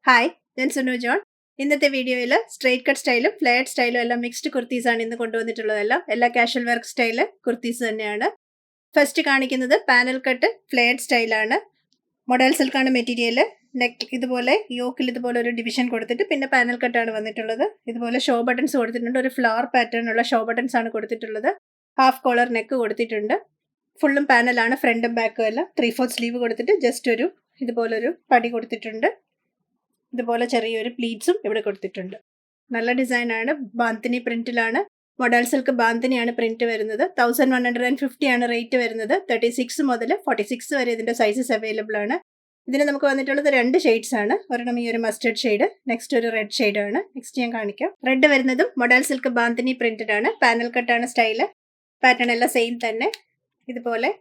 Hi, ഞാൻ Sunu John. ഇന്നത്തെ വീഡിയോയിൽ സ്ട്രെയിറ്റ് കട്ട് സ്റ്റൈലും ഫ്ലെയർഡ് സ്റ്റൈലും എല്ലാം മിക്സ്ഡ് കുർത്തീസാണ് ഇന്ന് കൊണ്ടുവന്നിട്ടുള്ളതെല്ലാം. എല്ലാ കാഷ്വൽ വർക്ക് സ്റ്റൈല് കുർത്തീസ് തന്നെയാണ്. ഫസ്റ്റ് കാണിക്കുന്നത് പാനൽ കട്ട് ഫ്ലെയർഡ് സ്റ്റൈലാണ്. മൊഡൽ സിൽക്കാണ് മെറ്റീരിയൽ. നെക്ക് ഇതുപോലെ യോക്കിൽ ഇതുപോലെ ഒരു ഡിവിഷൻ കൊടുത്തിട്ട് പിന്നെ പാനൽ കട്ടാണ് വന്നിട്ടുള്ളത്. ഇതുപോലെ ഷോ ബട്ടൺസ് കൊടുത്തിട്ടുണ്ട്. ഒരു ഫ്ലവർ പാറ്റേൺ ഉള്ള ഷോ ബട്ടൺസ് ആണ് കൊടുത്തിട്ടുള്ളത്. ഹാഫ് കോളർ നെക്ക് കൊടുത്തിട്ടുണ്ട്. ഫുള്ളും പാനലാണ്, ഫ്രണ്ടും ബാക്കും എല്ലാം. 3/4 സ്ലീവ് കൊടുത്തിട്ട് ജസ്റ്റ് ഒരു ഇതുപോലൊരു പടി കൊടുത്തിട്ടുണ്ട്. ഇതുപോലെ ചെറിയൊരു പ്ലീറ്റ്സും ഇവിടെ കൊടുത്തിട്ടുണ്ട്. നല്ല ഡിസൈനാണ്. ബാന്തിനി പ്രിന്റിലാണ്. മൊഡൽ സിൽക്ക് ബാന്തിനിയാണ് പ്രിന്റ് വരുന്നത്. 1150 ആണ് റേറ്റ് വരുന്നത്. 36 മുതൽ 46 വരെ ഇതിന്റെ സൈസസ് അവൈലബിൾ ആണ്. ഇതിന് നമുക്ക് വന്നിട്ടുള്ളത് 2 ഷെയ്ഡ്സ് ആണ്. ഒരെണ്ണം ഈ ഒരു മസ്റ്റർഡ് ഷെയ്ഡ്, നെക്സ്റ്റ് ഒരു റെഡ് ഷെയ്ഡ് ആണ്. നെക്സ്റ്റ് ഞാൻ കാണിക്കാം. റെഡ് വരുന്നതും മൊഡൽ സിൽക്ക് ബാന്തിനി പ്രിന്റഡ് ആണ്. പാനൽ കട്ടാണ് സ്റ്റൈല്. പാറ്റേൺ എല്ലാം സെയിം തന്നെ. ഇതുപോലെ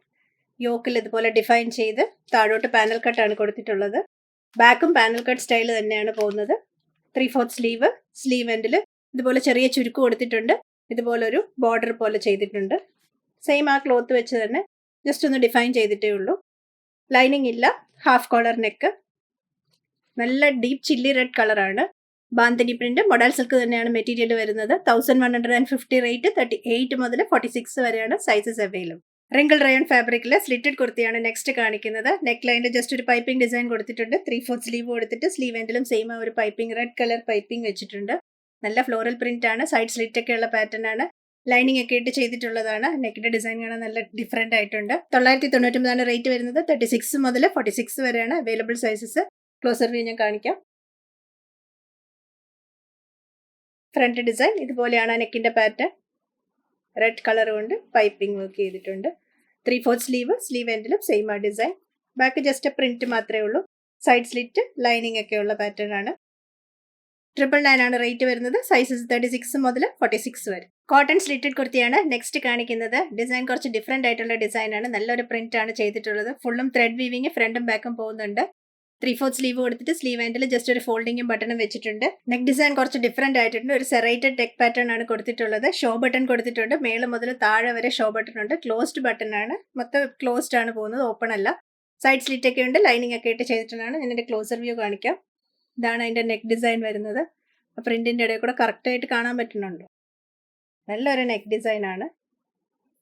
യോക്കിൽ ഇതുപോലെ ഡിഫൈൻ ചെയ്ത് താഴോട്ട് പാനൽ കട്ടാണ് കൊടുത്തിട്ടുള്ളത്. ബാക്കും പാനൽ കട്ട് സ്റ്റൈൽ തന്നെയാണ് പോകുന്നത്. 3/4 സ്ലീവ്. സ്ലീവ് എൻഡിൽ ഇതുപോലെ ചെറിയ ചുരുക്ക് കൊടുത്തിട്ടുണ്ട്. ഇതുപോലൊരു ബോർഡർ പോലെ ചെയ്തിട്ടുണ്ട്. സെയിം ആ ക്ലോത്ത് വെച്ച് തന്നെ ജസ്റ്റ് ഒന്ന് ഡിഫൈൻ ചെയ്തിട്ടേ ഉള്ളൂ. ലൈനിങ് ഇല്ല. Half collar neck. നല്ല ഡീപ്പ് ചില്ലി റെഡ് കളറാണ്. ബാന്തിനി പ്രിന്റ്. മൊഡൽ സിൽക്ക് തന്നെയാണ് മെറ്റീരിയൽ വരുന്നത്. 1150 റേറ്റ്. 38 മുതൽ 46 വരെയാണ് സൈസസ് അവൈലബിൾ. റിങ്കിൾ റയോൺ ഫാബ്രിക്കിൽ സ്ലിറ്റഡ് കുർത്തിയാണ് നെക്സ്റ്റ് കാണിക്കുന്നത്. നെക്ക് ലൈനിൽ ജസ്റ്റ് ഒരു പൈപ്പിംഗ് ഡിസൈൻ കൊടുത്തിട്ടുണ്ട്. 3/4 സ്ലീവ് കൊടുത്തിട്ട് സ്ലീവ് എൻഡിലും സെയിം ഒരു പൈപ്പിംഗ് റെഡ് കളർ പൈപ്പിംഗ് വെച്ചിട്ടുണ്ട്. നല്ല ഫ്ലോറൽ പ്രിന്റ് ആണ്. സൈഡ് സ്ലിറ്റ് ഒക്കെ ഉള്ള പാറ്റേൺ ആണ്. ലൈനിങ് ഒക്കെ ഇട്ട് ചെയ്തിട്ടുള്ളതാണ്. നെക്കിന്റെ ഡിസൈൻ കാണാൻ നല്ല ഡിഫറെന്റ് ആയിട്ടുണ്ട്. 999 റേറ്റ് വരുന്നത്. 36 മുതൽ 46 വരെയാണ് അവൈലബിൾ സൈസസ്. ക്ലോസർ വ്യൂ ഞാൻ കാണിക്കാം. ഫ്രണ്ട് ഡിസൈൻ ഇതുപോലെയാണ്. നെക്കിന്റെ പാറ്റേൺ റെഡ് കളർ കൊണ്ട് പൈപ്പിംഗ് വർക്ക് ചെയ്തിട്ടുണ്ട്. 3/4 സ്ലീവ്. സ്ലീവ് എൻഡിലും സെയിം ആ ഡിസൈൻ. ബാക്ക് ജസ്റ്റ് പ്രിന്റ് മാത്രമേ ഉള്ളൂ. സൈഡ് സ്ലിറ്റ് ലൈനിങ് ഒക്കെ ഉള്ള പാറ്റേൺ ആണ്. 999 ആണ് റേറ്റ് വരുന്നത്. സൈസസ് 36 മുതൽ 46 വരെ. കോട്ടൺ സ്ലിറ്റഡ് കുർത്തിയാണ് നെക്സ്റ്റ് കാണിക്കുന്നത്. ഡിസൈൻ കുറച്ച് ഡിഫറെന്റ് ആയിട്ടുള്ള ഡിസൈൻ ആണ്. നല്ലൊരു പ്രിന്റ് ആണ് ചെയ്തിട്ടുള്ളത്. ഫുള്ളും ത്രെഡ് വീവിങ് ഫ്രണ്ടും ബാക്കും പോകുന്നുണ്ട്. 3/4 സ്ലീവ് കൊടുത്തിട്ട് സ്ലീവ് എൻഡിൽ ജസ്റ്റ് ഒരു ഫോൾഡിങ്ങും ബട്ടണും വെച്ചിട്ടുണ്ട്. നെക്ക് ഡിസൈൻ കുറച്ച് ഡിഫറെന്റ് ആയിട്ടുണ്ട്. ഒരു സെറേറ്റഡ് നെക്ക് പാറ്റേൺ ആണ് കൊടുത്തിട്ടുള്ളത്. ഷോ ബട്ടൺ കൊടുത്തിട്ടുണ്ട്. മേള് മുതൽ താഴെ വരെ ഷോ ബട്ടൺ ഉണ്ട്. ക്ലോസ്ഡ് ബട്ടൺ ആണ്. മൊത്തം ക്ലോസ്ഡ് ആണ് പോകുന്നത്, ഓപ്പൺ അല്ല. സൈഡ് സ്ലിറ്റ് ഒക്കെ ഉണ്ട്. ലൈനിങ് ഒക്കെ ഇട്ട് ചെയ്തിട്ടുള്ളതാണ്. ഞാൻ ഇതിന്റെ ക്ലോസർ വ്യൂ കാണിക്കാം. ഇതാണ് അതിന്റെ നെക്ക് ഡിസൈൻ വരുന്നത്. പ്രിന്റിന്റെ ഇടയിൽ കൂടെ കറക്റ്റ് ആയിട്ട് കാണാൻ പറ്റുന്നുണ്ടോ? നല്ലൊരു നെക്ക് ഡിസൈൻ ആണ്.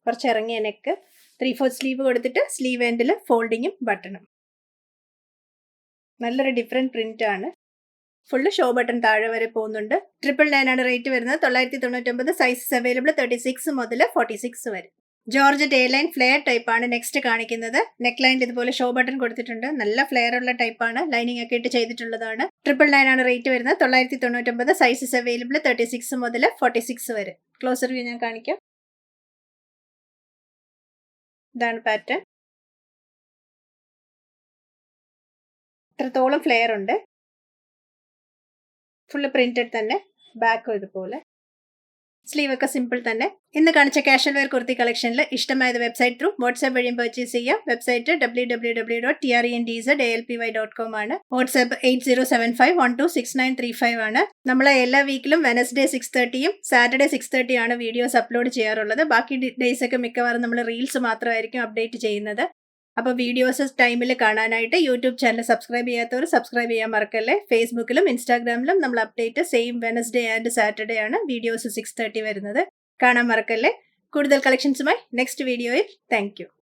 കുറച്ച് ഇറങ്ങിയ നെക്ക്. 3/4 സ്ലീവ് കൊടുത്തിട്ട് സ്ലീവ് എൻഡിൽ ഫോൾഡിങ്ങും ബട്ടണും. നല്ലൊരു ഡിഫറെന്റ് പ്രിന്റ് ആണ്. ഫുള്ള് ഷോ ബട്ടൺ താഴെ വരെ പോകുന്നുണ്ട്. 999 ആണ് റേറ്റ് വരുന്നത്. 999. സൈസസ് അവൈലബിൾ 36 മുതൽ 46 വരെ. Georgette A line flare type ആണ് നെക്സ്റ്റ് കാണിക്കുന്നത്. നെക്ക് ലൈനിൽ ഇതുപോലെ ഷോ ബട്ടൺ കൊടുത്തിട്ടുണ്ട്. നല്ല ഫ്ലെയർ ഉള്ള ടൈപ്പ് ആണ്. ലൈനിങ് ഒക്കെ ഇട്ട് ചെയ്തിട്ടുള്ളതാണ്. 999 ആണ് റേറ്റ് വരുന്നത്. 999. സൈസസ് അവൈലബിൾ 36 മുതൽ 46 വരെ. ക്ലോസർ വ്യൂ ഞാൻ കാണിക്കാം. ഇതാണ് പാറ്റേൺ. ഇത്രത്തോളം ഫ്ലെയർ ഉണ്ട്. ഫുള്ള് പ്രിന്റഡ് തന്നെ. ബാക്കും ഇതുപോലെ. സ്ലീവ് ഒക്കെ സിമ്പിൾ തന്നെ. ഇന്ന് കാണിച്ച കാഷ്വൽ വെയർ കുർത്തി കളക്ഷനിൽ ഇഷ്ടമായത് വെബ്സൈറ്റ് ത്രൂ വാട്സ്ആപ്പ് വഴിയും പർച്ചേസ് ചെയ്യാം. വെബ്സൈറ്റ് www.trendz.alpy.com ആണ്. വാട്സ്ആപ്പ് 8075126935 ആണ്. നമ്മൾ എല്ലാ വീക്കിലും വെനസ്ഡേ 6:30 സാറ്റർഡേ 6:30 ആണ് വീഡിയോസ് അപ്ലോഡ് ചെയ്യാറുള്ളത്. ബാക്കി ഡേയ്സ് ഒക്കെ മിക്കവാറും നമ്മൾ റീൽസ് മാത്രമായിരിക്കും അപ്ഡേറ്റ് ചെയ്യുന്നത്. അപ്പോൾ വീഡിയോസ് ടൈമിൽ കാണാനായിട്ട് യൂട്യൂബ് ചാനൽ സബ്സ്ക്രൈബ് ചെയ്യാത്തവർ സബ്സ്ക്രൈബ് ചെയ്യാൻ മറക്കല്ലേ. ഫേസ്ബുക്കിലും ഇൻസ്റ്റാഗ്രാമിലും നമ്മൾ update same Wednesday and Saturday ആണ് വീഡിയോസ് 6:30 വരുന്നത്. കാണാൻ മറക്കല്ലേ. കൂടുതൽ കളക്ഷൻസുമായി നെക്സ്റ്റ് വീഡിയോയിൽ. Thank you.